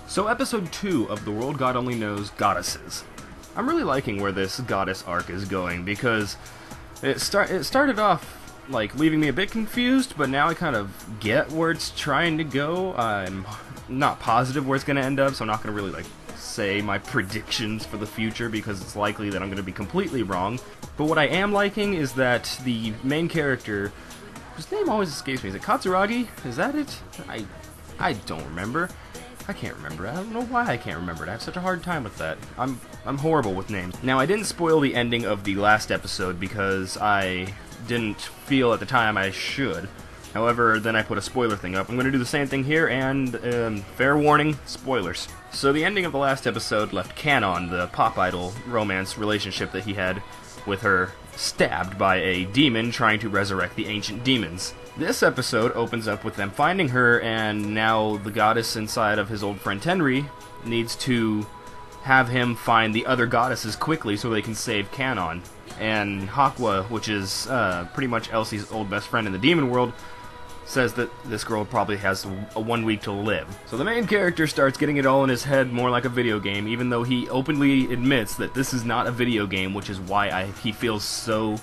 So episode 2 of The World God Only Knows Goddesses. I'm really liking where this goddess arc is going because it started off like leaving me a bit confused, but now I kind of get where it's trying to go. I'm not positive where it's going to end up, so I'm not going to really say my predictions for the future because it's likely that I'm going to be completely wrong. But what I am liking is that the main character, whose name always escapes me, is it Katsuragi? Is that it? I don't remember. I can't remember. I don't know why I can't remember it. I have such a hard time with that. I'm horrible with names. Now, I didn't spoil the ending of the last episode because I didn't feel at the time I should. However, then I put a spoiler thing up. I'm going to do the same thing here, and fair warning, spoilers. So the ending of the last episode left Kanon, the pop idol romance relationship that he had with her, stabbed by a demon trying to resurrect the ancient demons. This episode opens up with them finding her, and now the goddess inside of his old friend Tenri needs to have him find the other goddesses quickly so they can save Kanon. And Hakwa, which is pretty much Elsie's old best friend in the demon world, says that this girl probably has a 1 week to live. So the main character starts getting it all in his head more like a video game, even though he openly admits that this is not a video game, which is why he feels so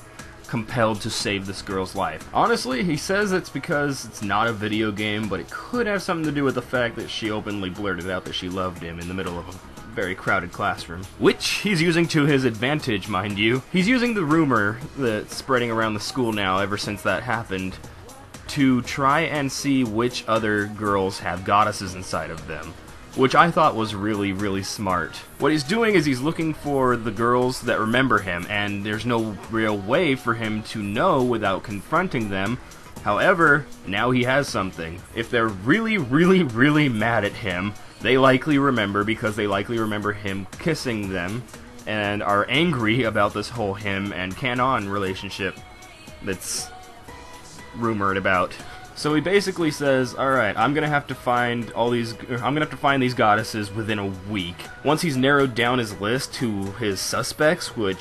compelled to save this girl's life. Honestly, he says it's because it's not a video game, but it could have something to do with the fact that she openly blurted out that she loved him in the middle of a very crowded classroom. Which he's using to his advantage, mind you. He's using the rumor that's spreading around the school now ever since that happened to try and see which other girls have goddesses inside of them, which I thought was really, really smart. What he's doing is he's looking for the girls that remember him, and there's no real way for him to know without confronting them. However, now he has something. If they're really, really, really mad at him, they likely remember because they likely remember him kissing them, and are angry about this whole him and Kanon relationship that's rumored about. So he basically says, alright, I'm gonna have to find these goddesses within a week. Once he's narrowed down his list to his suspects, it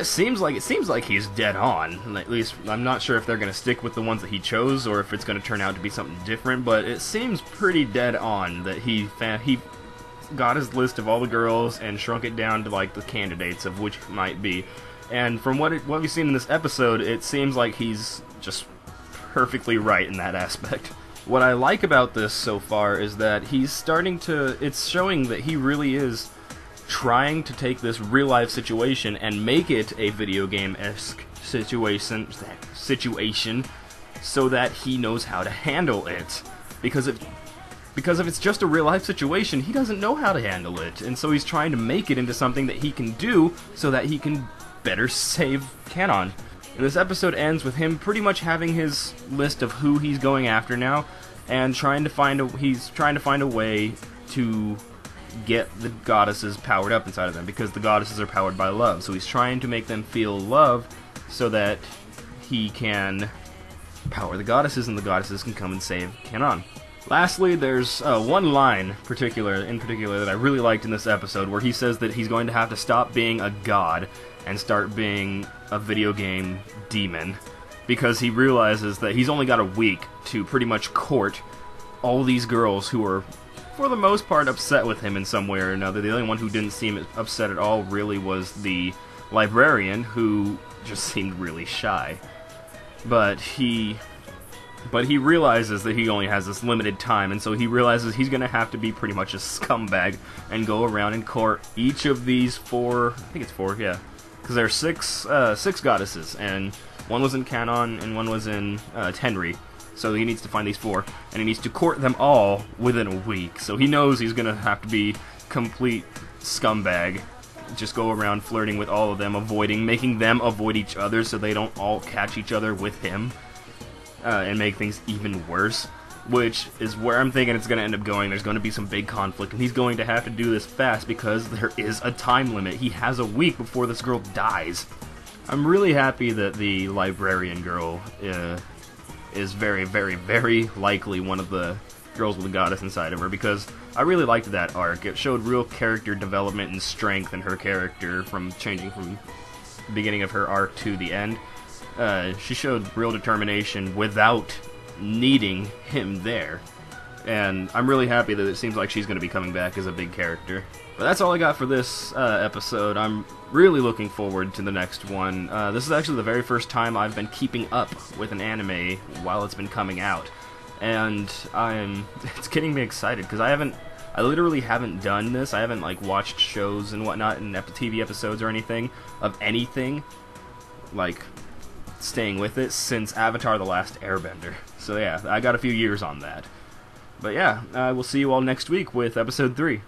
seems like he's dead on. At least, I'm not sure if they're gonna stick with the ones that he chose, or if it's gonna turn out to be something different, but it seems pretty dead on that he got his list of all the girls and shrunk it down to, the candidates of which it might be. And from what we've seen in this episode, it seems like he's just perfectly right in that aspect. What I like about this so far is that it's showing that he really is trying to take this real-life situation and make it a video game-esque situation so that he knows how to handle it. Because if it's just a real-life situation, he doesn't know how to handle it, and so he's trying to make it into something that he can do so that he can better save Kanon. And this episode ends with him pretty much having his list of who he's going after now, and he's trying to find a way to get the goddesses powered up inside of them, because the goddesses are powered by love. So he's trying to make them feel love so that he can power the goddesses, and the goddesses can come and save Kanon. Lastly, there's one line in particular that I really liked in this episode, where he says that he's going to have to stop being a god and start being a video game demon, because he realizes that he's only got a week to pretty much court all these girls who are, for the most part, upset with him in some way or another. The only one who didn't seem upset at all really was the librarian, who just seemed really shy. But he realizes that he only has this limited time, and so he realizes he's going to have to be pretty much a scumbag and go around and court each of these four, I think it's four, yeah, because there are six goddesses, and one was in Kanon and one was in Tenri. So he needs to find these four, and he needs to court them all within a week. So he knows he's going to have to be complete scumbag. Just go around flirting with all of them, making them avoid each other so they don't all catch each other with him, and make things even worse. Which is where I'm thinking it's going to end up going. There's going to be some big conflict, and he's going to have to do this fast because there is a time limit. He has a week before this girl dies. I'm really happy that the librarian girl is very, very, very likely one of the girls with a goddess inside of her, because I really liked that arc. It showed real character development and strength in her character, from changing from the beginning of her arc to the end. She showed real determination without needing him there. and I'm really happy that it seems like she's going to be coming back as a big character. But that's all I got for this episode. I'm really looking forward to the next one. This is actually the very first time I've been keeping up with an anime while it's been coming out, and it's getting me excited because I literally haven't done this. I haven't like watched shows and whatnot and TV episodes or anything of anything like staying with it since Avatar: The Last Airbender. So yeah, I got a few years on that. But yeah, we'll see you all next week with episode 3.